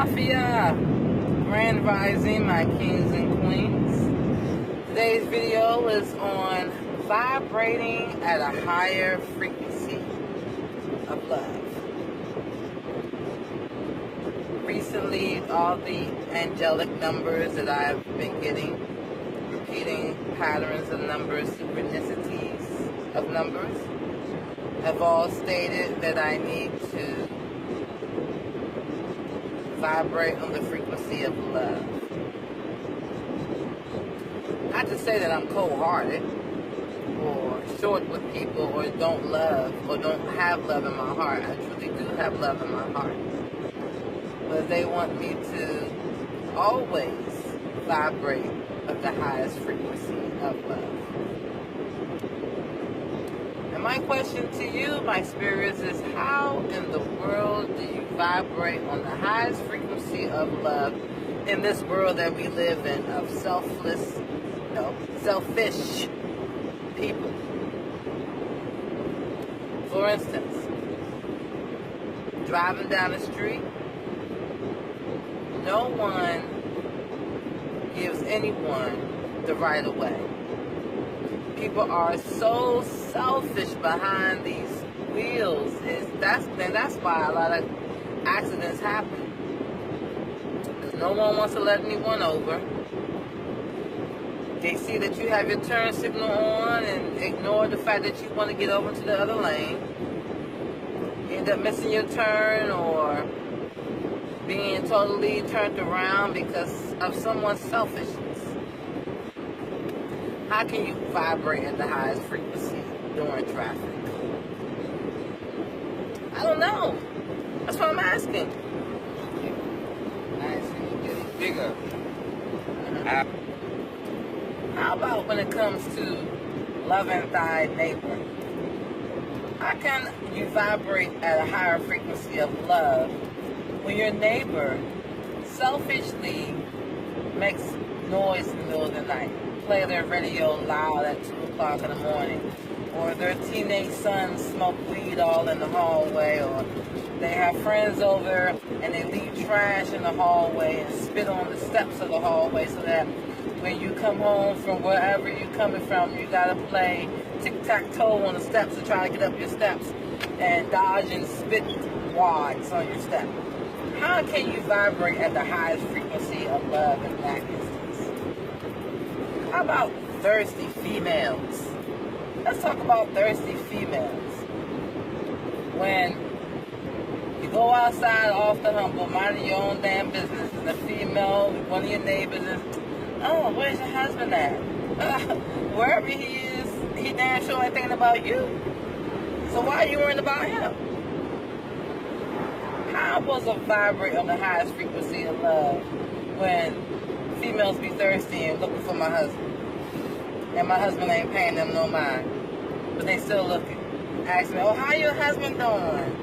Mafia, Grand Rising, my kings and queens. Today's video is on vibrating at a higher frequency of love. Recently, all the angelic numbers that I've been getting, repeating patterns of numbers, synchronicities of numbers, have all stated that I need to vibrate on the frequency of love. Not to say that I'm cold-hearted or short with people or don't love or don't have love in my heart. I truly do have love in my heart. But they want me to always vibrate at the highest frequency of love. And my question to you, my spirits, is how in the world do you vibrate on the highest frequency of love in this world that we live in, of selfish people? For instance, driving down the street, no one gives anyone the right of way. People are so selfish behind these wheels. That's why a lot of accidents happen. Because no one wants to let anyone over. They see that you have your turn signal on and ignore the fact that you want to get over to the other lane. You end up missing your turn or being totally turned around because of someone's selfishness. How can you vibrate at the highest frequency during traffic? I don't know. That's what I'm asking. Nice, you're getting bigger. How about when it comes to loving thy neighbor? How can you vibrate at a higher frequency of love when your neighbor selfishly makes noise in the middle of the night, play their radio loud at 2 o'clock in the morning, or their teenage sons smoke weed all in the hallway, or they have friends over and they leave trash in the hallway and spit on the steps of the hallway so that when you come home from wherever you're coming from, you gotta play tic-tac-toe on the steps to try to get up your steps and dodge and spit wads on your step. How can you vibrate at the highest frequency of love in that instance? How about thirsty females? Let's talk about thirsty females. When you go outside off the humble, minding your own damn business, and a female, one of your neighbors is, oh, where's your husband at? Wherever he is, he damn sure ain't thinking about you. So why are you worrying about him? How was a vibrate on the highest frequency of love when females be thirsty and looking for my husband, and my husband ain't paying them no mind, but they still looking? Ask me, oh, how your husband doing?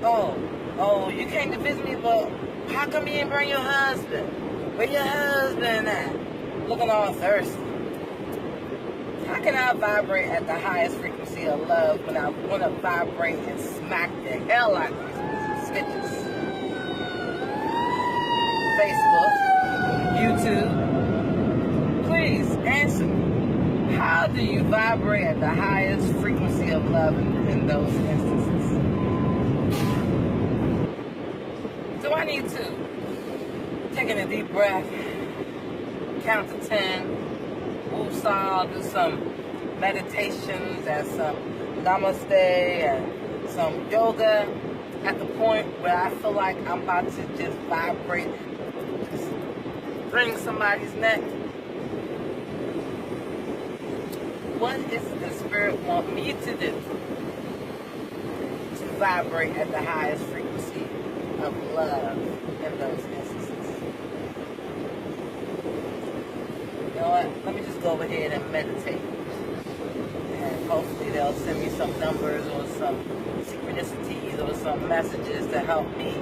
Oh, you came to visit me, but how come you didn't bring your husband? Where your husband at? Looking all thirsty. How can I vibrate at the highest frequency of love when I want to vibrate and smack the hell out of these bitches? Facebook, YouTube, please answer me. How do you vibrate at the highest frequency of love in those instances? So I need to take in a deep breath, count to 10, woosah, do some meditations and some namaste and some yoga at the point where I feel like I'm about to just vibrate, just wring somebody's neck. What does the Spirit want me to do to vibrate at the highest frequency of love in those instances? You know what? Let me just go ahead and meditate. And hopefully they'll send me some numbers or some synchronicities or some messages to help me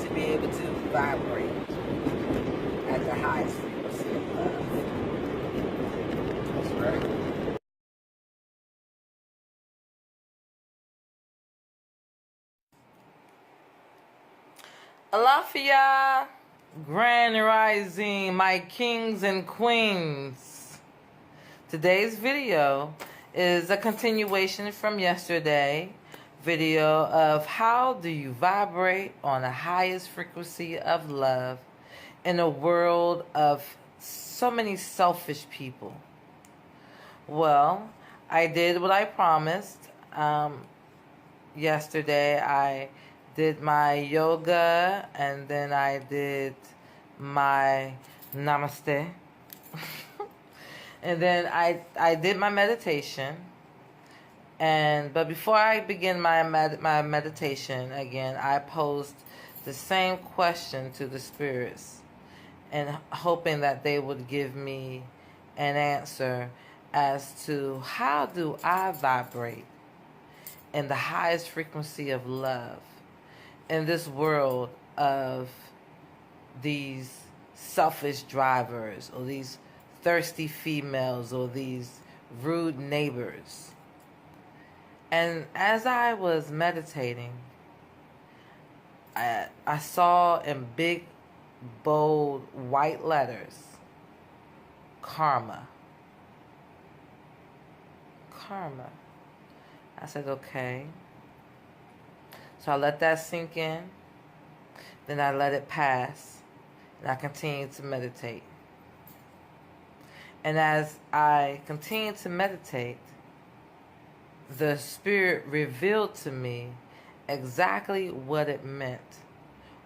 to be able to vibrate at the highest frequency of love. That's right. Alafia, Grand Rising, my kings and queens. Today's video is a continuation from yesterday video of how do you vibrate on the highest frequency of love in a world of so many selfish people. Well, I did what I promised. Yesterday I did my yoga and then I did my namaste. And then I did my meditation. But before I begin my meditation again, I posed the same question to the spirits and hoping that they would give me an answer as to how do I vibrate in the highest frequency of love in this world of these selfish drivers or these thirsty females or these rude neighbors. And as I was meditating, I saw in big, bold, white letters, karma. Karma. I said, okay. So I let that sink in. Then I let it pass. And I continued to meditate. And as I continued to meditate, the Spirit revealed to me exactly what it meant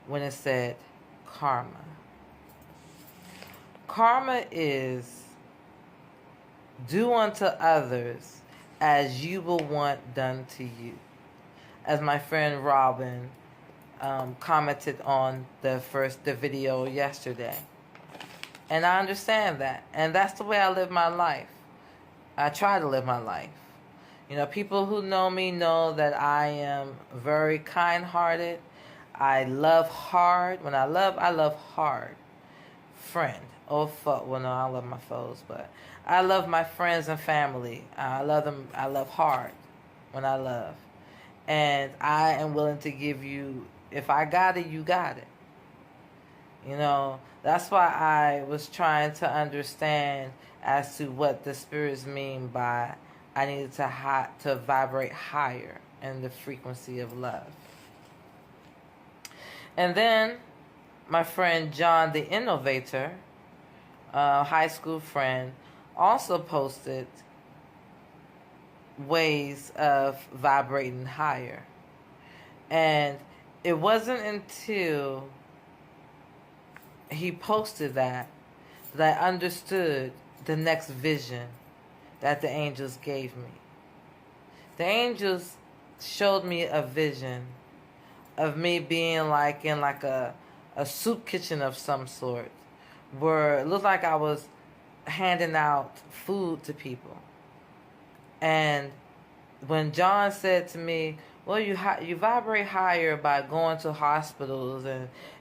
when it said karma. Karma is do unto others as you will want done to you. As my friend Robin commented on the video yesterday. And I understand that. And that's the way I live my life. I try to live my life. You know, people who know me know that I am very kind-hearted. I love hard. When I love hard. Friend. Oh, fuck. Well, no, I love my foes, but I love my friends and family. I love them. I love hard when I love. And I am willing to give you, if I got it, you got it. You know, that's why I was trying to understand as to what the spirits mean by I needed to vibrate higher in the frequency of love. And then my friend John the Innovator, high school friend, also posted ways of vibrating higher. And it wasn't until he posted that I understood the next vision that the angels gave me. The angels showed me a vision of me being like in like a soup kitchen of some sort, where it looked like I was handing out food to people. And when John said to me, well, you vibrate higher by going to hospitals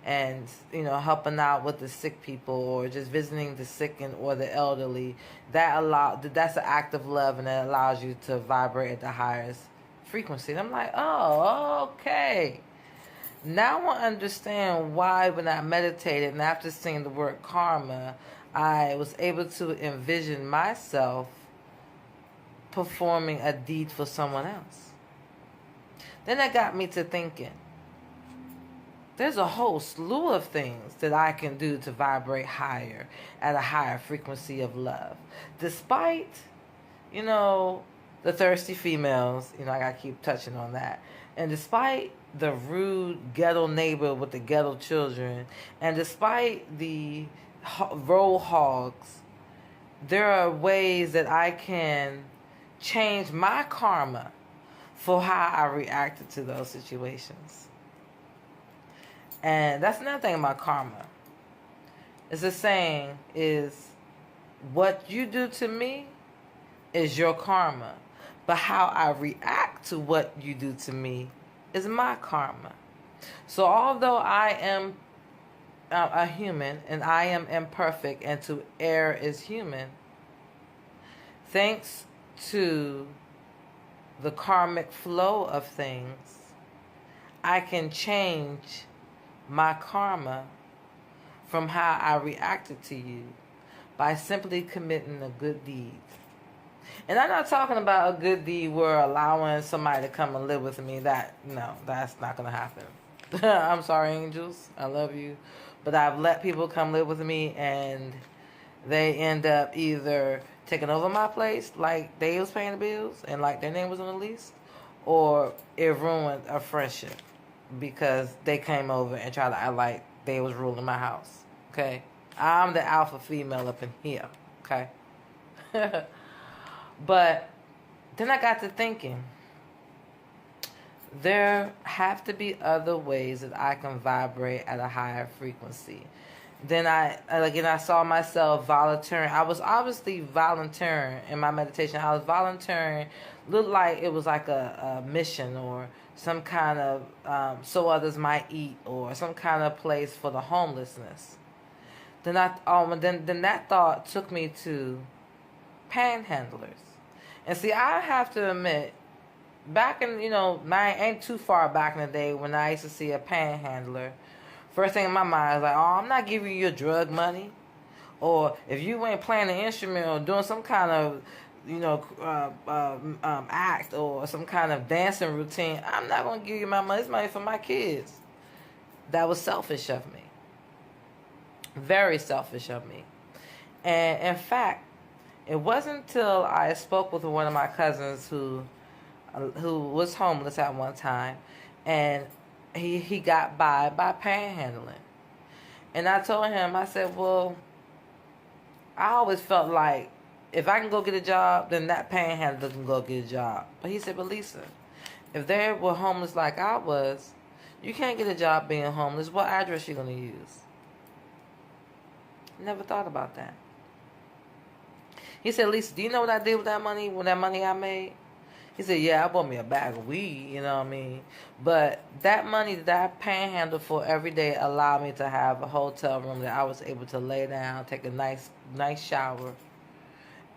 and you know, helping out with the sick people or just visiting the sick or the elderly. That's an act of love, and it allows you to vibrate at the highest frequency. And I'm like, oh, okay. Now I understand why when I meditated and after seeing the word karma, I was able to envision myself performing a deed for someone else. Then that got me to thinking, there's a whole slew of things that I can do to vibrate higher at a higher frequency of love. Despite, you know, the thirsty females, you know, I gotta keep touching on that. And despite the rude ghetto neighbor with the ghetto children, and despite the road hogs, there are ways that I can change my karma for how I reacted to those situations. And that's another thing about karma. It's a saying is, what you do to me is your karma. But how I react to what you do to me is my karma. So although I am a human and I am imperfect and to err is human, thanks to the karmic flow of things, I can change my karma from how I reacted to you by simply committing a good deed. And I'm not talking about a good deed where allowing somebody to come and live with me. No, that's not going to happen. I'm sorry, angels. I love you. But I've let people come live with me, and they end up either taking over my place, like they was paying the bills, and like their name was on the lease, or it ruined a friendship because they came over and tried to act like they was ruling my house. Okay? I'm the alpha female up in here. Okay? But then I got to thinking, there have to be other ways that I can vibrate at a higher frequency. Then I saw myself volunteering. I was obviously volunteering in my meditation. I was volunteering, looked like it was like a mission or some kind of so others might eat, or some kind of place for the homelessness. Then then that thought took me to panhandlers. And see, I have to admit, back in, ain't too far back in the day when I used to see a panhandler, first thing in my mind is like, oh, I'm not giving you your drug money. Or if you ain't playing an instrument or doing some kind of, act or some kind of dancing routine, I'm not going to give you my money. It's money for my kids. That was selfish of me. Very selfish of me. And in fact, it wasn't until I spoke with one of my cousins who was homeless at one time, and he got by panhandling. And I told him, I said, well, I always felt like if I can go get a job, then that panhandler can go get a job. But he said, but Lisa, if they were homeless like I was, you can't get a job being homeless. What address you going to use? Never thought about that. He said, Lisa, do you know what I did with that money, I made? He said, yeah, I bought me a bag of weed, you know what I mean? But that money that I panhandled for every day allowed me to have a hotel room that I was able to lay down, take a nice shower,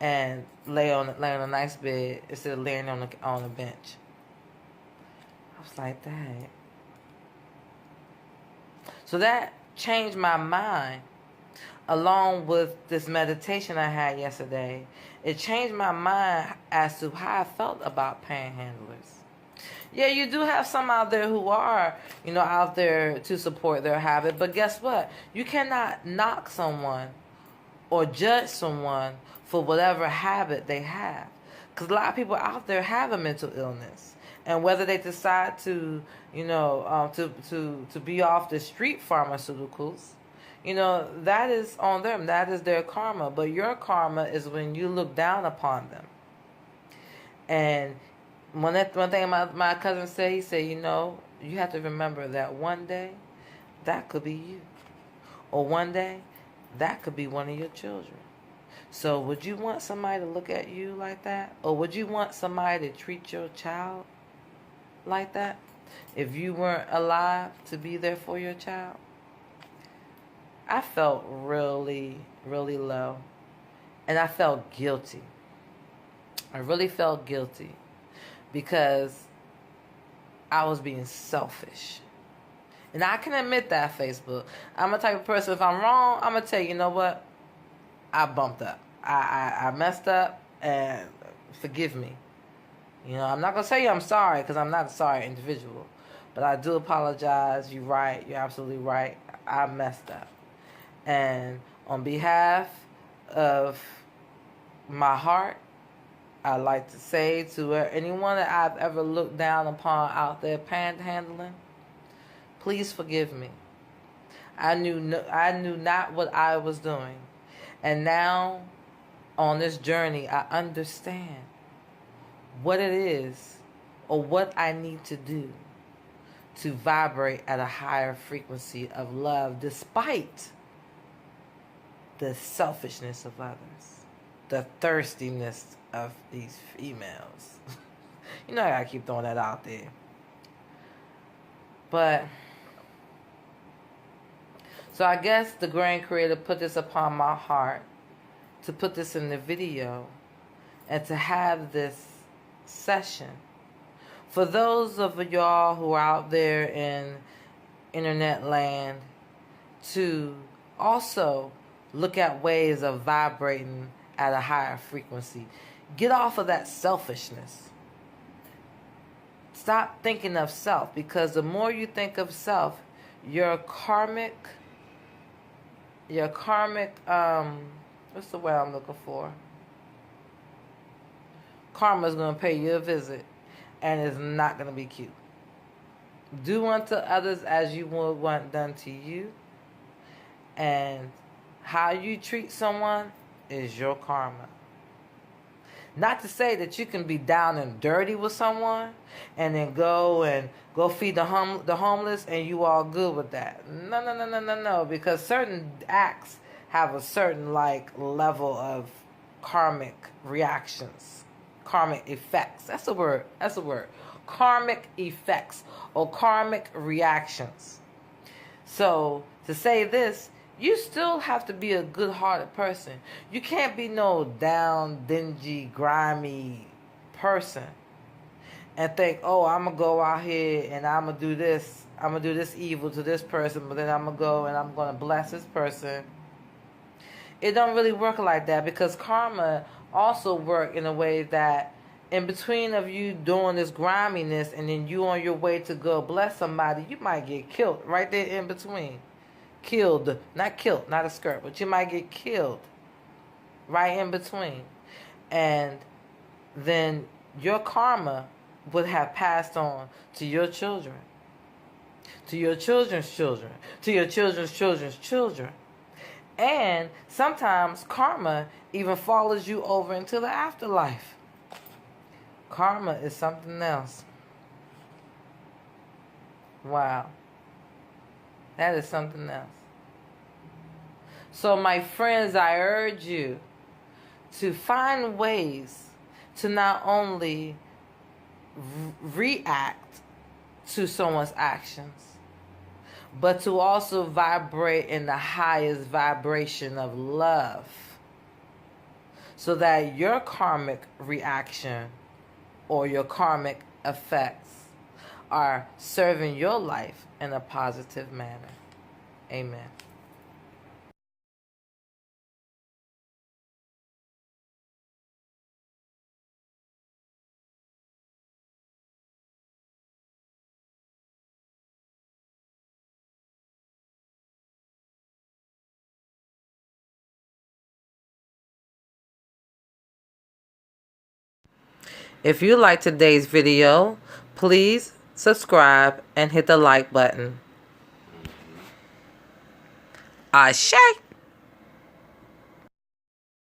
and lay on a nice bed instead of laying on a bench. I was like, dang. So that changed my mind. Along with this meditation I had yesterday, it changed my mind as to how I felt about panhandlers. Yeah, you do have some out there who are, out there to support their habit, but guess what? You cannot knock someone or judge someone for whatever habit they have. Because a lot of people out there have a mental illness. And whether they decide to, to be off the street pharmaceuticals, that is on them. That is their karma. But your karma is when you look down upon them. And one thing my cousin said, he said, you have to remember that one day, that could be you. Or one day, that could be one of your children. So would you want somebody to look at you like that? Or would you want somebody to treat your child like that if you weren't alive to be there for your child? I felt really, really low. And I felt guilty. I really felt guilty because I was being selfish. And I can admit that, Facebook. I'm a type of person, if I'm wrong, I'm going to tell you, you know what? I bumped up. I messed up, and forgive me. I'm not going to tell you I'm sorry because I'm not a sorry individual. But I do apologize. You're right. You're absolutely right. I messed up. And on behalf of my heart, I'd like to say to anyone that I've ever looked down upon out there panhandling, please forgive me. I knew not what I was doing. And now, on this journey, I understand what it is or what I need to do to vibrate at a higher frequency of love despite the selfishness of others, the thirstiness of these females. I gotta keep throwing that out there. But, so I guess the Grand Creator put this upon my heart to put this in the video and to have this session. For those of y'all who are out there in internet land, to also look at ways of vibrating at a higher frequency. Get off of that selfishness. Stop thinking of self, because the more you think of self, your karmic, what's the word I'm looking for? Karma is going to pay you a visit, and it's not going to be cute. Do unto others as you would want done to you, and how you treat someone is your karma. Not to say that you can be down and dirty with someone and then go feed the homeless and you all good with that. No. Because certain acts have a certain level of karmic reactions, karmic effects. That's a word. Karmic effects or karmic reactions. So to say this, you still have to be a good-hearted person. You can't be no down, dingy, grimy person and think, oh, I'm going to go out here and I'm going to do this. I'm going to do this evil to this person, but then I'm going to go and I'm going to bless this person. It don't really work like that, because karma also work in a way that in between of you doing this griminess and then you on your way to go bless somebody, you might get killed right there in between. Killed, not a skirt, but you might get killed right in between. And then your karma would have passed on to your children, to your children's children, to your children's children's children. And sometimes karma even follows you over into the afterlife. Karma is something else. Wow. That is something else. So my friends, I urge you to find ways to not only react to someone's actions, but to also vibrate in the highest vibration of love, so that your karmic reaction or your karmic effects are serving your life in a positive manner. Amen. If you liked today's video, please subscribe and hit the like button. Ashe!